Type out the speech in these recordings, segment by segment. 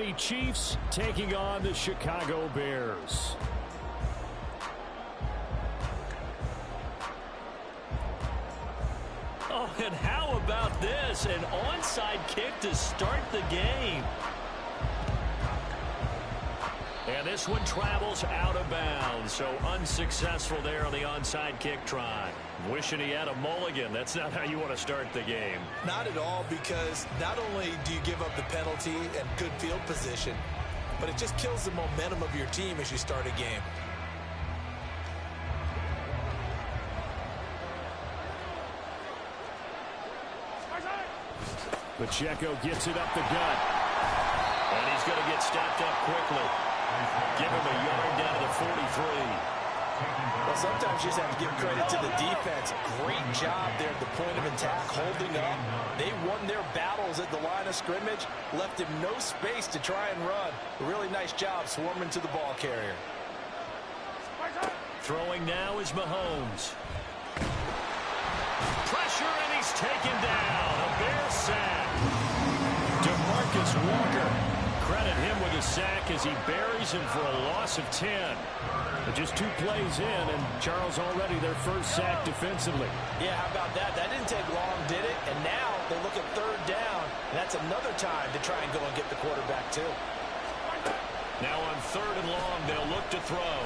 City Chiefs taking on the Chicago Bears. Oh, and how about this? An onside kick to start the game. And this one travels out of bounds, so unsuccessful there on the onside kick try. Wishing he had a mulligan. That's not how you want to start the game. Not at all, because not only do you give up the penalty and good field position, but it just kills the momentum of your team as you start a game. Pacheco gets it up the gut. And he's going to get stepped up quickly. Give him a yard down to the 43. Well, sometimes you just have to give credit to the defense. Great job there at the point of attack, holding up. They won their battles at the line of scrimmage, left him no space to try and run. A really nice job swarming to the ball carrier. Throwing now is Mahomes. Pressure, and he's taken down. A Bear sack. DeMarcus Walker. Credit him with a sack as he buries him for a loss of 10. But just 2 plays in, and Charles already their first sack defensively. Yeah, how about that? That didn't take long, did it? And now they look at 3rd down, and that's another time to try and go and get the quarterback, too. Now on 3rd and long, they'll look to throw.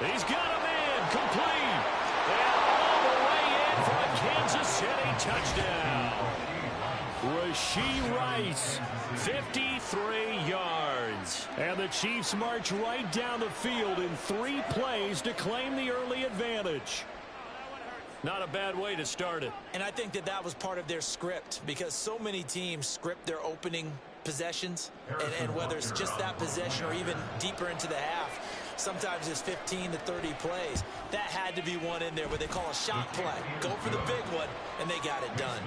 He's got him in, complete. And all the way in for a Kansas City touchdown. Rashee Rice, 53 yards. And the Chiefs march right down the field in 3 plays to claim the early advantage. Not a bad way to start it. And I think that that was part of their script, because so many teams script their opening possessions, and whether it's just that possession or even deeper into the half, sometimes it's 15 to 30 plays. That had to be one in there where they call a shot play. Go for the big one, and they got it done.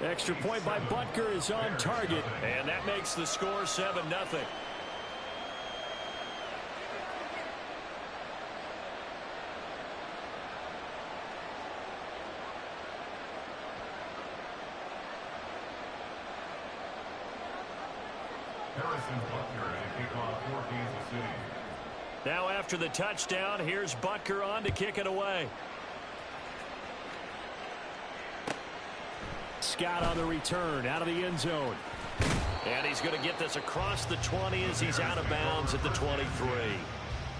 Extra point by Butker is on target. And that makes the score 7-0. Now after the touchdown, here's Butker on to kick it away. Scott on the return out of the end zone. And he's going to get this across the 20 as he's out of bounds at the 23.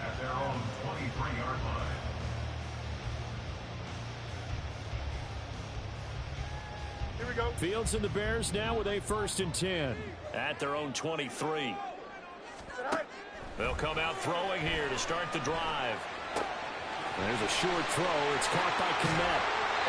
At their own 23-yard line. Here we go. Fields and the Bears now with a 1st and 10. At their own 23. They'll come out throwing here to start the drive. There's a short throw. It's caught by Kmet.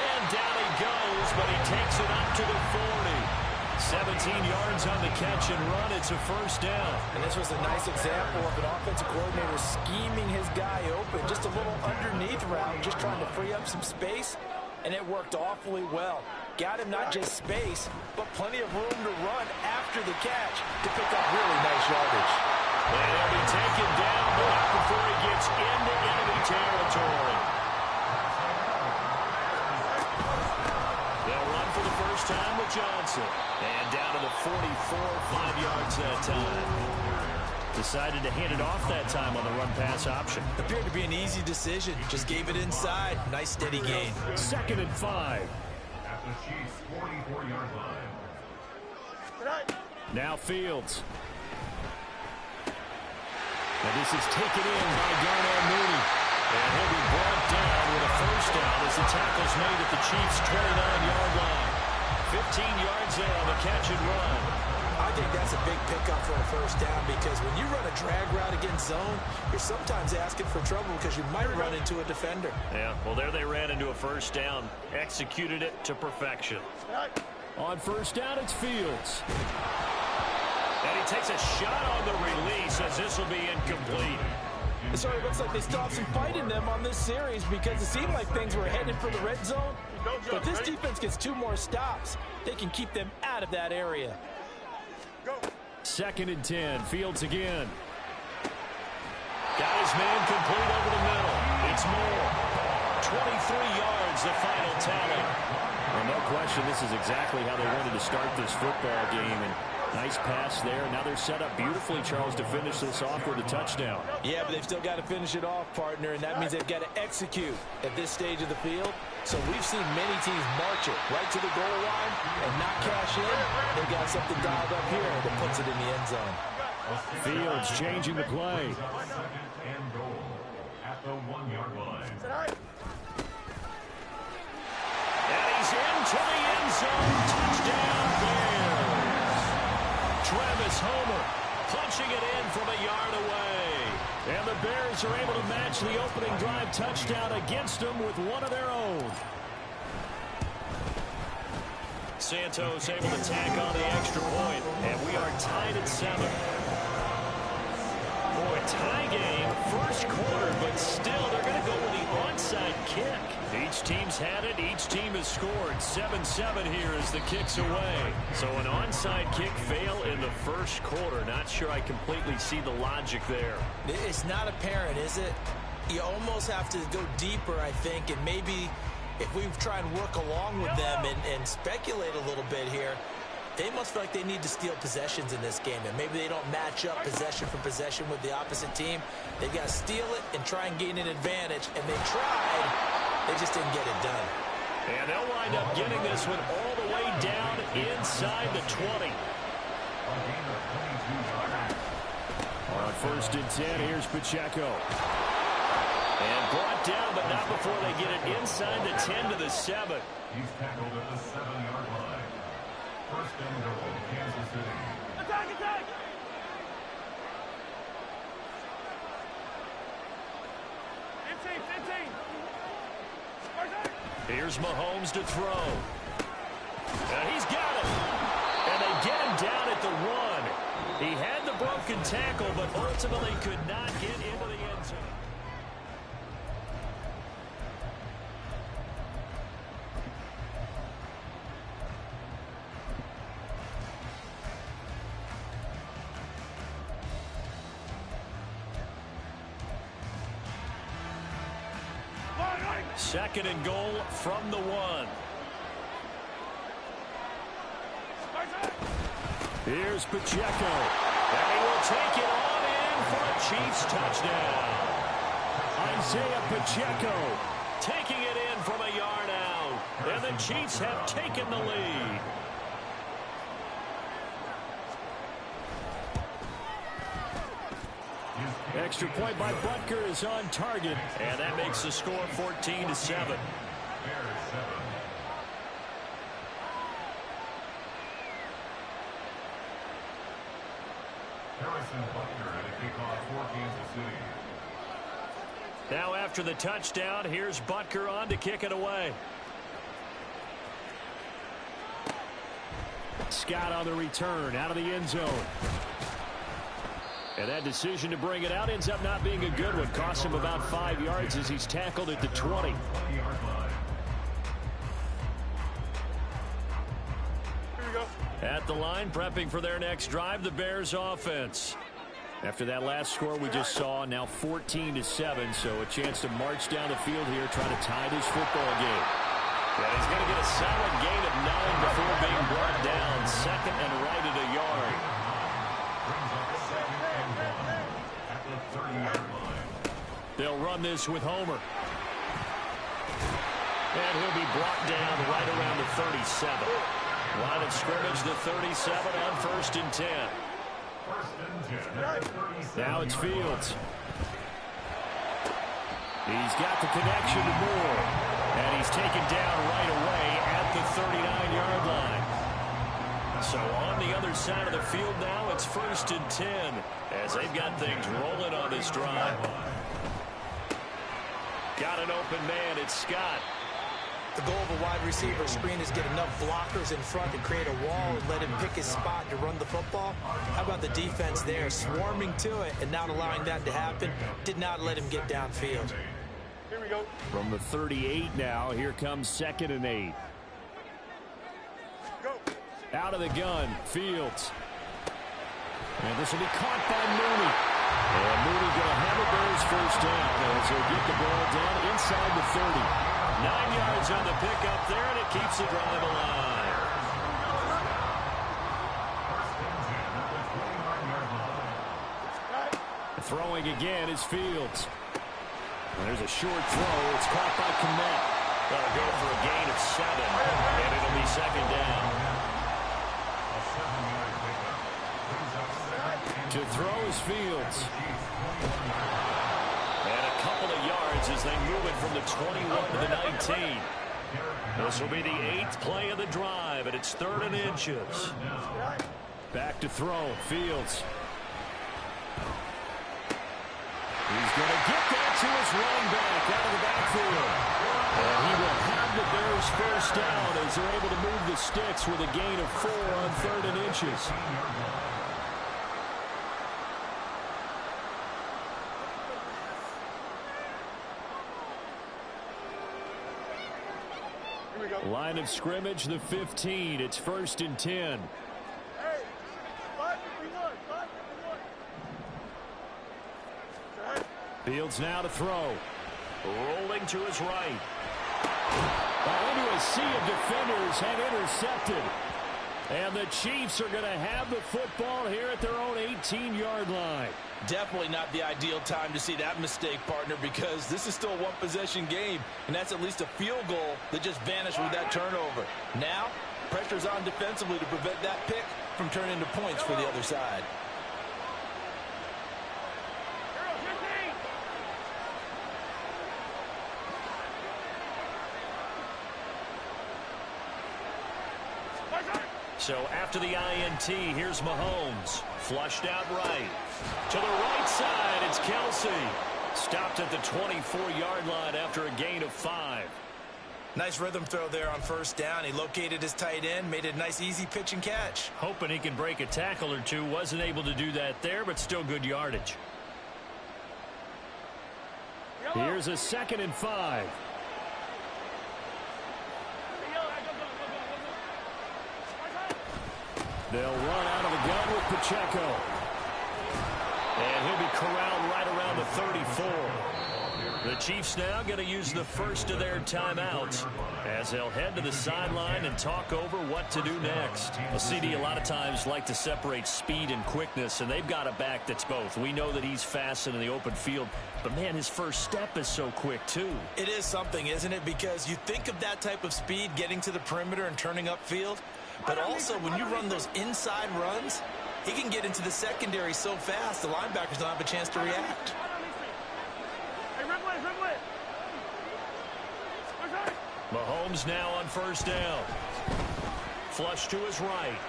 And down he goes, but he takes it up to the 40. 17 yards on the catch and run. It's a 1st down. And this was a nice example of an offensive coordinator scheming his guy open. Just a little underneath route, just trying to free up some space. And it worked awfully well. Got him not just space, but plenty of room to run after the catch to pick up really nice yardage. And he'll be taken down, but not before he gets into enemy territory. They'll run for the first time with Johnson. And down to the 44, 5 yards that time. Decided to hand it off that time on the run-pass option. Appeared to be an easy decision. Just gave it inside. Nice steady gain. 2nd and 5. At the Chiefs' 44-yard line. Now Fields. And this is taken in by Darnell Mooney. And he'll be brought down with a 1st down as the tackle's made at the Chiefs' 29-yard line. 15 yards there on the catch and run. I think that's a big pickup for a 1st down, because when you run a drag route against zone, you're sometimes asking for trouble because you might run into a defender. Yeah, well, there they ran into a 1st down. Executed it to perfection. On 1st down, it's Fields. And he takes a shot on the release as this will be incomplete. So it looks like they still have some fight in them on this series, because it seemed like things were headed for the red zone. But this defense gets 2 more stops. They can keep them out of that area. 2nd and 10. Fields again. Got his man complete over the middle. It's Moore. 23 yards, the final tally. Well, no question, this is exactly how they wanted to start this football game. And Nice pass there. Now they're set up beautifully, Charles, to finish this off with a touchdown. Yeah, but they've still got to finish it off, partner, and that means they've got to execute at this stage of the field. So we've seen many teams march it right to the goal line and not cash in. They've got something dialed up here that puts it in the end zone. Fields changing the play. And goal at the 1-yard line. And he's into the end zone. Touchdown, Bears. Travis Homer punching it in from a yard away. And the Bears are able to match the opening drive touchdown against them with one of their own. Santos able to tack on the extra point, and we are tied at 7. Boy, tie game, first quarter, but still they're going to go with the onside kick. Each team's had it. Each team has scored. 7-7 here as the kick's away. So an onside kick fail in the first quarter. Not sure I completely see the logic there. It's not apparent, is it? You almost have to go deeper, I think, and maybe if we try and work along with them and speculate a little bit here, they must feel like they need to steal possessions in this game, and maybe they don't match up possession for possession with the opposite team. They've got to steal it and try and gain an advantage, and they tried. They just didn't get it done. And they'll wind up getting this one all the way down inside the 20. On 1st and 10, here's Pacheco. And brought down, but not before they get it inside the 10 to the 7. He's tackled at the 7-yard line. 1st and goal, Kansas City. Attack, attack! 15. Here's Mahomes to throw. And he's got it. And they get him down at the 1. He had the broken tackle, but ultimately could not get into the end zone. Second and goal from the 1. Here's Pacheco. And he will take it on in for a Chiefs touchdown. Isaiah Pacheco taking it in from a yard out. And the Chiefs have taken the lead. Extra point by Butker is on target, and that makes the score 14-7. Bears 7. Harrison Butker at a kickoff for Kansas City. Now after the touchdown, here's Butker on to kick it away. Scott on the return out of the end zone. And that decision to bring it out ends up not being a good one. Costs him about 5 yards as he's tackled at the 20. At the line, prepping for their next drive, the Bears offense. After that last score we just saw, now 14-7, so a chance to march down the field here, trying to tie this football game. And he's going to get a solid gain of 9 before being brought down. Second and right at a yard. They'll run this with Homer. And he'll be brought down right around the 37. Line of scrimmage, the 37 on 1st and 10. Now it's Fields. He's got the connection to Moore. And he's taken down right away at the 39-yard line. So on the other side of the field now, it's 1st and 10 as they've got things rolling on this drive. Got an open man. It's Scott. The goal of a wide receiver screen is get enough blockers in front to create a wall and let him pick his spot to run the football. How about the defense there, swarming to it and not allowing that to happen? Did not let him get downfield. Here we go. From the 38 now, here comes 2nd and 8. Go. Out of the gun, Fields. And this will be caught by Mooney. And Mooney going to have a Bears first down as he'll get the ball down inside the 30. 9 yards on the pickup there, and it keeps the drive alive. Throwing again is Fields. And there's a short throw. It's caught by Kmet. That'll go for a gain of 7, and it'll be second down. To throw is Fields. And a couple of yards as they move it from the 21 to the 19. This will be the 8th play of the drive, and it's 3rd and inches. Back to throw, Fields. He's going to get that to his run back out of the backfield. And he will have the Bears first down as they're able to move the sticks with a gain of 4 on 3rd and inches. Line of scrimmage, the 15. It's 1st and 10. Fields now to throw. Rolling to his right. Into a sea of defenders and intercepted. And the Chiefs are going to have the football here at their own 18-yard line. Definitely not the ideal time to see that mistake, partner, because this is still a one-possession game, and that's at least a field goal that just vanished with that turnover. Now, pressure's on defensively to prevent that pick from turning into points for the other side. So after the INT, here's Mahomes. Flushed out right. To the right side, it's Kelsey. Stopped at the 24-yard line after a gain of 5. Nice rhythm throw there on 1st down. He located his tight end, made it a nice easy pitch and catch. Hoping he can break a tackle or two. Wasn't able to do that there, but still good yardage. Here's a 2nd and 5. They'll run out of the gun with Pacheco. And he'll be corralled right around the 34. The Chiefs now going to use the first of their timeouts as they'll head to the sideline and talk over what to do next. A CD a lot of times like to separate speed and quickness, and they've got a back that's both. We know that he's fast in the open field, but, man, his first step is so quick, too. It is something, isn't it? Because you think of that type of speed getting to the perimeter and turning upfield, but also when you run those inside runs, he can get into the secondary so fast the linebackers don't have a chance to react. Mahomes now on 1st down. Flush to his right.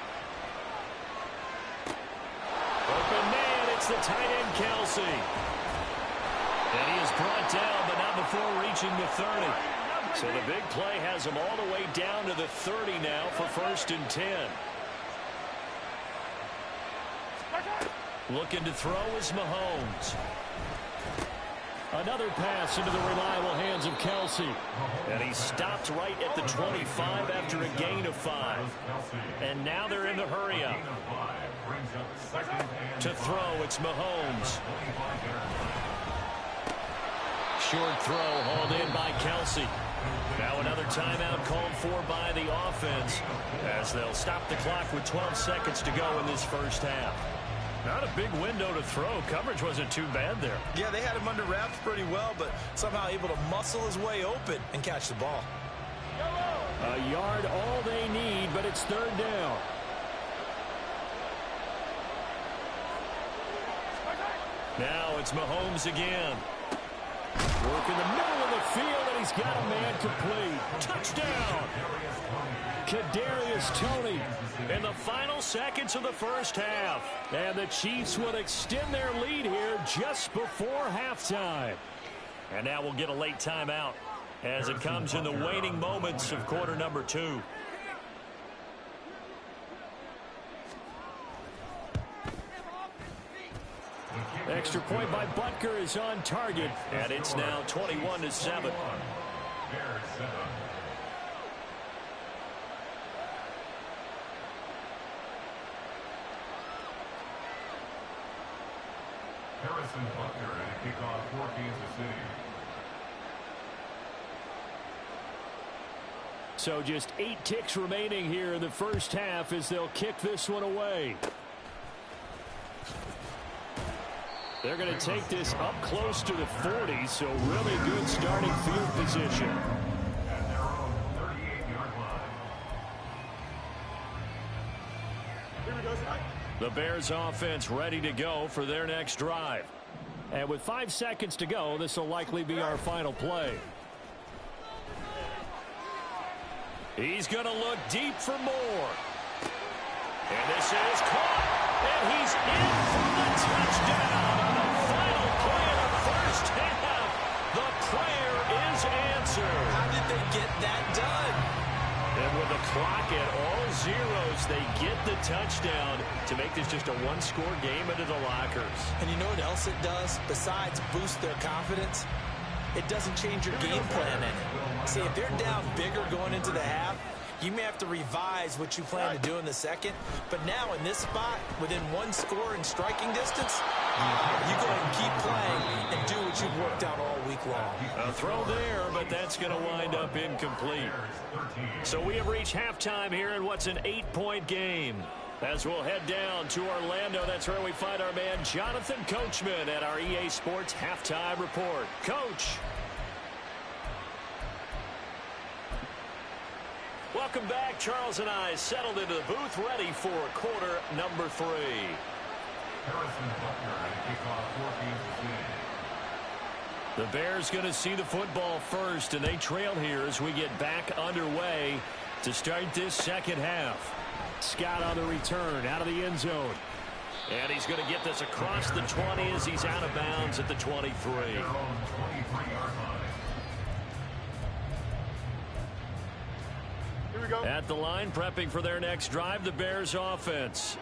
Open man, it's the tight end Kelsey. And he is brought down, but not before reaching the 30. So the big play has him all the way down to the 30 now for 1st and 10. Looking to throw is Mahomes. Another pass into the reliable hands of Kelsey. And he stopped right at the 25 after a gain of 5. And now they're in the hurry-up. To throw, it's Mahomes. Short throw hauled in by Kelsey. Now another timeout called for by the offense as they'll stop the clock with 12 seconds to go in this first half. Not a big window to throw. Coverage wasn't too bad there. Yeah, they had him under wraps pretty well, but somehow able to muscle his way open and catch the ball. A yard all they need, but it's 3rd down. Now it's Mahomes again. Work in the middle of the field, and he's got a man complete. Touchdown! Kadarius Toney in the final seconds of the first half. And the Chiefs will extend their lead here just before halftime. And now we'll get a late timeout as it comes in the waning moments of quarter number 2. Extra point by Butker is on target, and it's now 21-7. Harrison Butker to kick off for Kansas City. So just 8 ticks remaining here in the first half as they'll kick this one away. They're going to take this up close to the 40, so really good starting field position. At their own 38-yard line. Here we go, Zach. The Bears offense ready to go for their next drive. And with 5 seconds to go, this will likely be our final play. He's going to look deep for more. And this is caught. And he's in for the touchdown on the final play of the first half. The prayer is answered. How did they get that done? And with the clock at all zeros, they get the touchdown to make this just a one-score game into the lockers. And you know what else it does? Besides boost their confidence, it doesn't change your game plan any. See, if they're down bigger going into the half, you may have to revise what you plan to do in the second. But now in this spot, within one score in striking distance, you go ahead and keep playing and do what you've worked out all week long. A throw there, but that's going to wind up incomplete. So we have reached halftime here in what's an 8-point game. As we'll head down to Orlando, that's where we find our man Jonathan Coachman at our EA Sports Halftime Report. Coach. Welcome back. Charles and I settled into the booth, ready for quarter number 3. Harrison Butker to kick off 14th. The Bears going to see the football first, and they trail here as we get back underway to start this second half. Scott on the return, out of the end zone. And he's going to get this across the 20 as he's out of bounds at the 23. Their own 23-yard line. Here we go. At the line, prepping for their next drive, the Bears offense.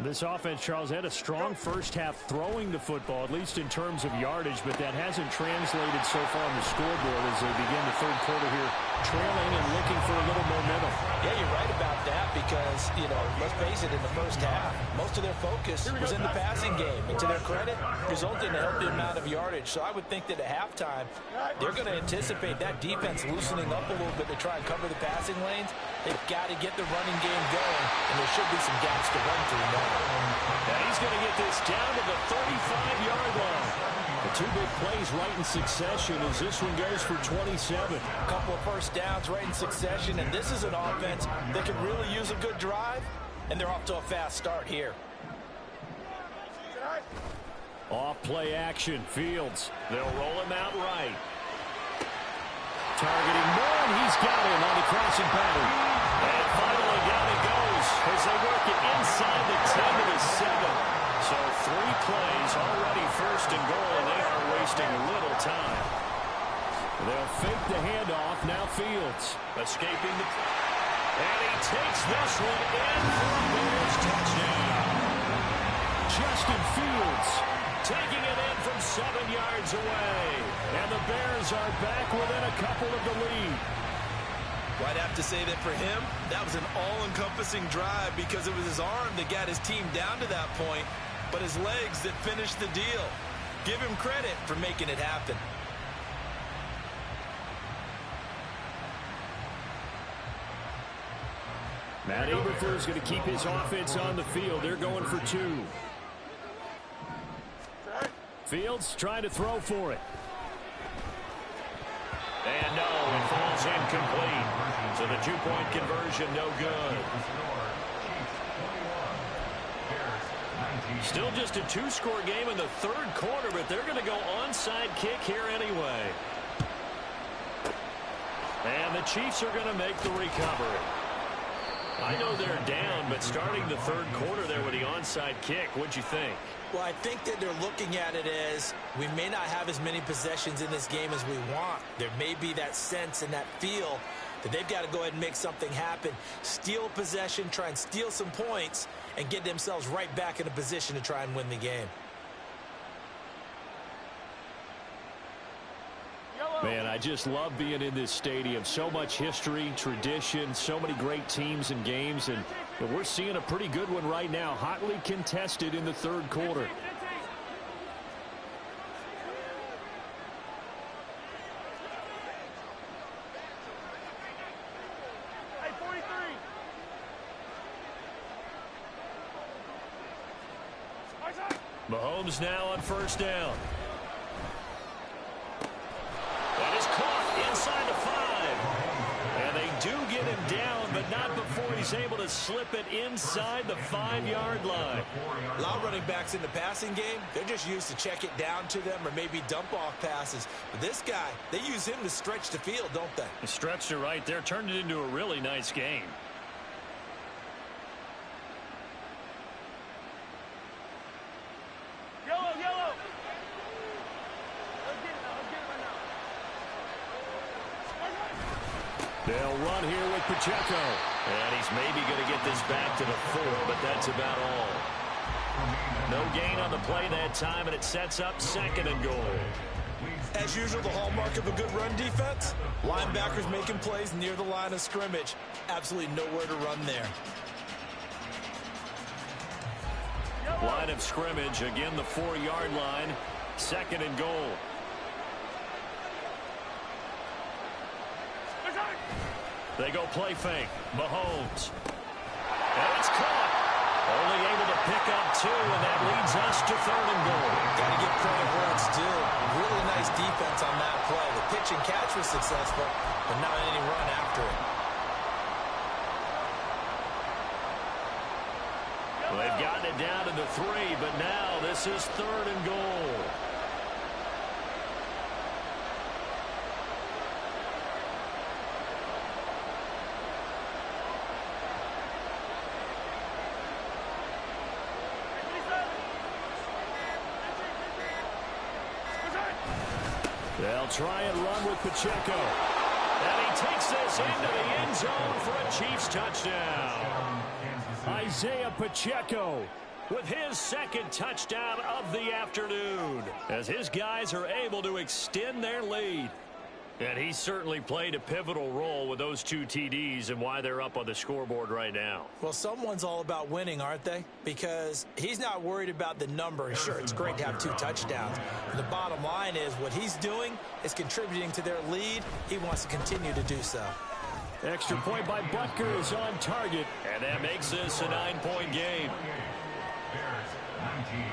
This offense, Charles, had a strong first half throwing the football, at least in terms of yardage, but that hasn't translated so far on the scoreboard as they begin the third quarter here, trailing and looking for a little momentum. Yeah, you're right about that because, you know, let's face it, in the first half, most of their focus was in the passing game. And to their credit, resulting in a healthy amount of yardage. So I would think that at halftime, they're going to anticipate that defense loosening up a little bit to try and cover the passing lanes. They've got to get the running game going, and there should be some gaps to run through now. And he's going to get this down to the 35-yard line. The two big plays right in succession as this one goes for 27. A couple of first downs right in succession, and this is an offense that can really use a good drive, and they're off to a fast start here. Off play action, Fields. They'll roll him out right. Targeting Moore, and he's got him on the crossing pattern. And finally down it goes as they work it inside the 10 to the 7. So 3 plays already first and goal, and they are wasting little time. They'll fake the handoff, now Fields. Escaping the... And he takes this one in for a Bears touchdown. Justin Fields taking it in from 7 yards away. And the Bears are back within a couple of the lead. Well, I'd have to say that for him, that was an all-encompassing drive because it was his arm that got his team down to that point, but his legs that finished the deal. Give him credit for making it happen. Matt Eberflus is going to keep his offense on the field. They're going for 2. Fields trying to throw for it. And no, it falls incomplete. So the 2-point conversion, no good. Still just a 2-score game in the third quarter, but they're going to go onside kick here anyway. And the Chiefs are going to make the recovery. I know they're down, but starting the third quarter there with the onside kick, what'd you think? Well, I think that they're looking at it as we may not have as many possessions in this game as we want. There may be that sense and that feel that they've got to go ahead and make something happen, steal possession, try and steal some points, and get themselves right back in a position to try and win the game. Man, I just love being in this stadium. So much history, tradition, so many great teams and games, and we're seeing a pretty good one right now, hotly contested in the third quarter. Hey, 43. Mahomes now on first down. That is caught inside the 5. And they do get him down, but not before he's able to slip it inside the 5-yard line. A lot of running backs in the passing game, they're just used to check it down to them or maybe dump off passes. But this guy, they use him to stretch the field, don't they? The stretch it right there, turned it into a really nice game. Yellow, yellow. Let's get it now. Let's get it right now. They'll run here with Pacheco. And he's maybe going to get this back to the 4, but that's about all. No gain on the play that time, and it sets up 2nd and goal. As usual, the hallmark of a good run defense, linebackers making plays near the line of scrimmage. Absolutely nowhere to run there. Line of scrimmage, again the 4-yard line, 2nd and goal. They go play fake. Mahomes. And it's caught. Only able to pick up 2, and that leads us to 3rd and goal. Got to give credit where it's due. Really nice defense on that play. The pitch and catch was successful, but not any run after it. Well, they've gotten it down to the 3, but now this is 3rd and goal. They'll try and run with Pacheco. And he takes this into the end zone for a Chiefs touchdown. Isaiah Pacheco with his 2nd touchdown of the afternoon, as his guys are able to extend their lead. And he certainly played a pivotal role with those 2 TDs and why they're up on the scoreboard right now. Well, someone's all about winning, aren't they? Because he's not worried about the number. Sure, it's great to have 2 touchdowns. But the bottom line is what he's doing is contributing to their lead. He wants to continue to do so. Extra point by Butker is on target, and that makes this a 9-point game. Bears 19.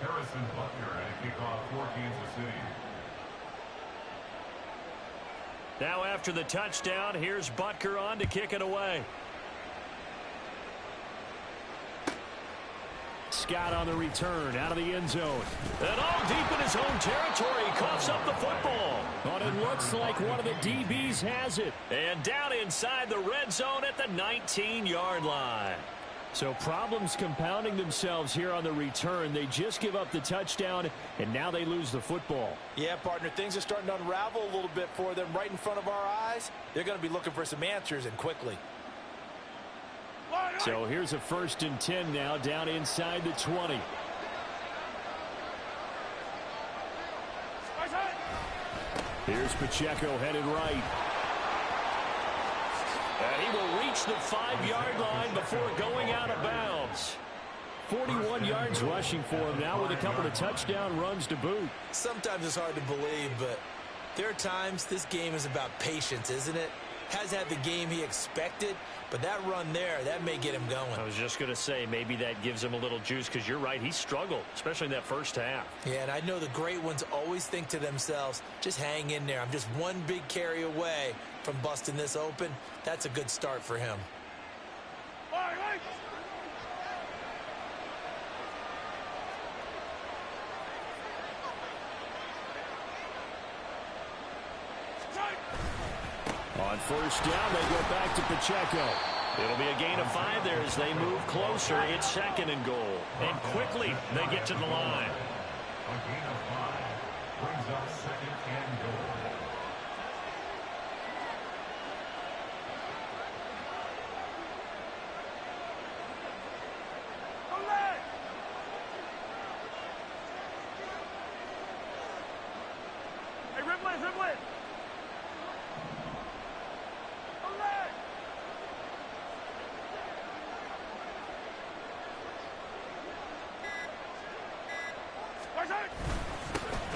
Harrison Butker at kickoff for Kansas City. Now after the touchdown, here's Butker on to kick it away. Scott on the return, out of the end zone. And all deep in his own territory, he coughs up the football. But it looks like one of the DBs has it. And down inside the red zone at the 19-yard line. So problems compounding themselves here on the return. They just give up the touchdown, and now they lose the football. Yeah, partner, things are starting to unravel a little bit for them right in front of our eyes. They're going to be looking for some answers, and quickly. So here's a 1st and 10 now, down inside the 20. Here's Pacheco headed right. And he will reach the 5-yard line before going out of bounds. 41 yards rushing for him now with a couple of touchdown runs to boot. Sometimes it's hard to believe, but there are times this game is about patience, isn't it? Has had the game he expected, but that run there, that may get him going. I was just going to say, maybe that gives him a little juice, because you're right, he struggled, especially in that first half. Yeah, and I know the great ones always think to themselves, just hang in there. I'm just one big carry away from busting this open. That's a good start for him. On first down, they go back to Pacheco. It'll be a gain of 5 there as they move closer. It's 2nd and goal. And quickly, they get to the line. A gain of 5 brings up 2nd and goal.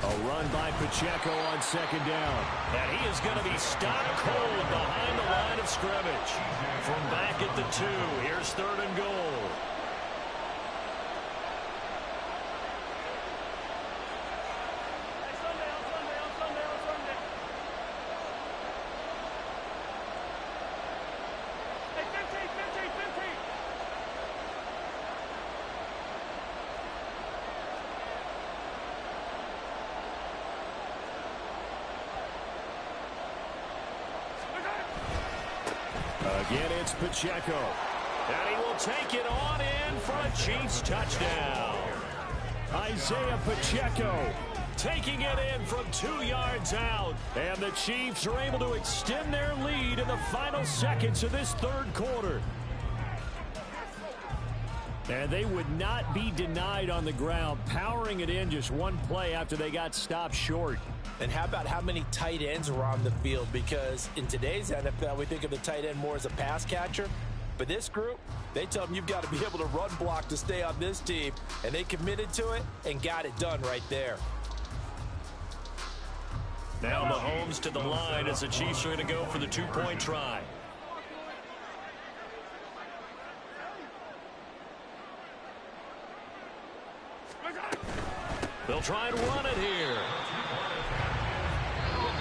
A run by Pacheco on second down. And he is going to be stopped cold behind the line of scrimmage. From back at the 2, here's 3rd and goal. Again, it's Pacheco. And he will take it on in for a Chiefs touchdown. Isaiah Pacheco taking it in from 2 yards out. And the Chiefs are able to extend their lead in the final seconds of this 3rd quarter. And they would not be denied on the ground, powering it in just one play after they got stopped short. And how about how many tight ends were on the field? Because in today's NFL, we think of the tight end more as a pass catcher. But this group, they tell them you've got to be able to run block to stay on this team. And they committed to it and got it done right there. Now Mahomes to the line as the Chiefs are going to go for the 2-point try. They'll try and run it here.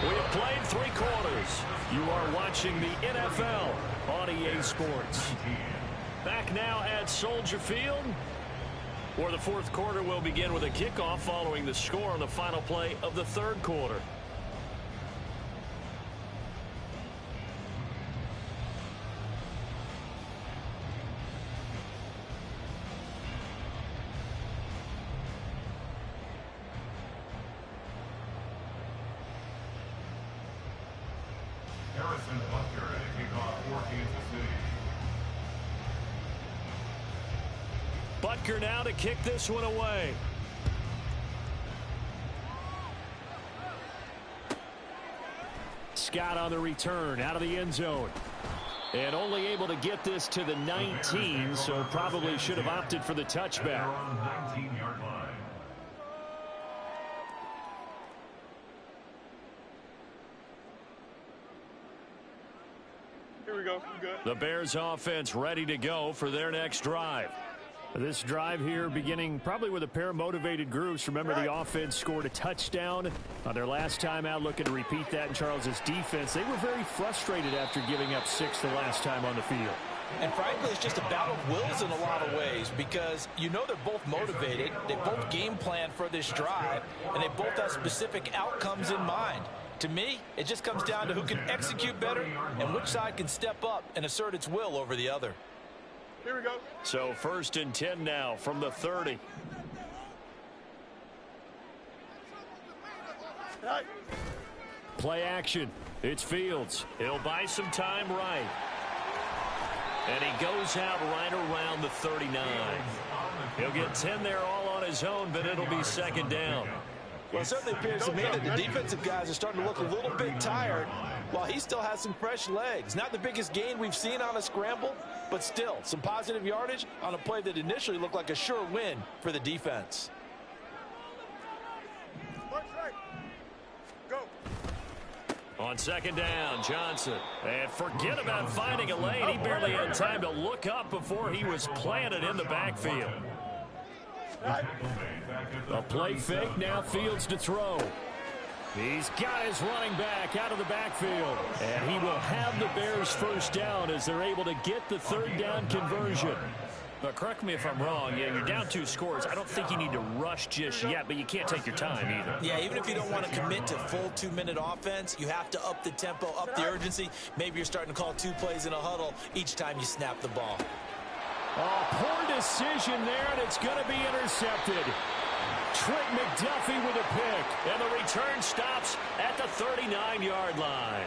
We have played 3 quarters. You are watching the NFL on EA Sports. Back now at Soldier Field, where the 4th quarter will begin with a kickoff following the score on the final play of the 3rd quarter. Butker at kickoff for Kansas City. Butker now to kick this one away. Scott on the return out of the end zone. And only able to get this to the 19, so probably should have opted for the touchback. 19-yard line. Here we go. Good. The Bears offense ready to go for their next drive. This drive here beginning probably with a pair of motivated groups. Remember, the offense scored a touchdown on their last time out, looking to repeat that in Charles's defense. They were very frustrated after giving up 6 the last time on the field. And frankly, it's just a battle of wills in a lot of ways, because you know they're both motivated, they both game plan for this drive, and they both have specific outcomes in mind. To me, it just comes down to who can execute better and which side can step up and assert its will over the other. Here we go. So 1st and 10 now from the 30. Right. Play action. It's Fields. He'll buy some time right. And he goes out right around the 39. He'll get 10 there all on his own, but it'll be 2nd down. Well, it certainly appears to me that the defensive guys are starting to look a little bit tired while he still has some fresh legs. Not the biggest gain we've seen on a scramble, but still some positive yardage on a play that initially looked like a sure win for the defense. Go. On 2nd down, Johnson. And forget about finding a lane. He barely had time to look up before he was planted in the backfield. A play fake, now Fields to throw. He's got his running back out of the backfield. And he will have the Bears 1st down as they're able to get the 3rd down conversion. But correct me if I'm wrong. Yeah, you're down 2 scores. I don't think you need to rush just yet, but you can't take your time either. Yeah, even if you don't want to commit to full 2-minute offense, you have to up the tempo, up the urgency. Maybe you're starting to call 2 plays in a huddle each time you snap the ball. Oh, poor decision there, and it's going to be intercepted. Trent McDuffie with a pick, and the return stops at the 39-yard line.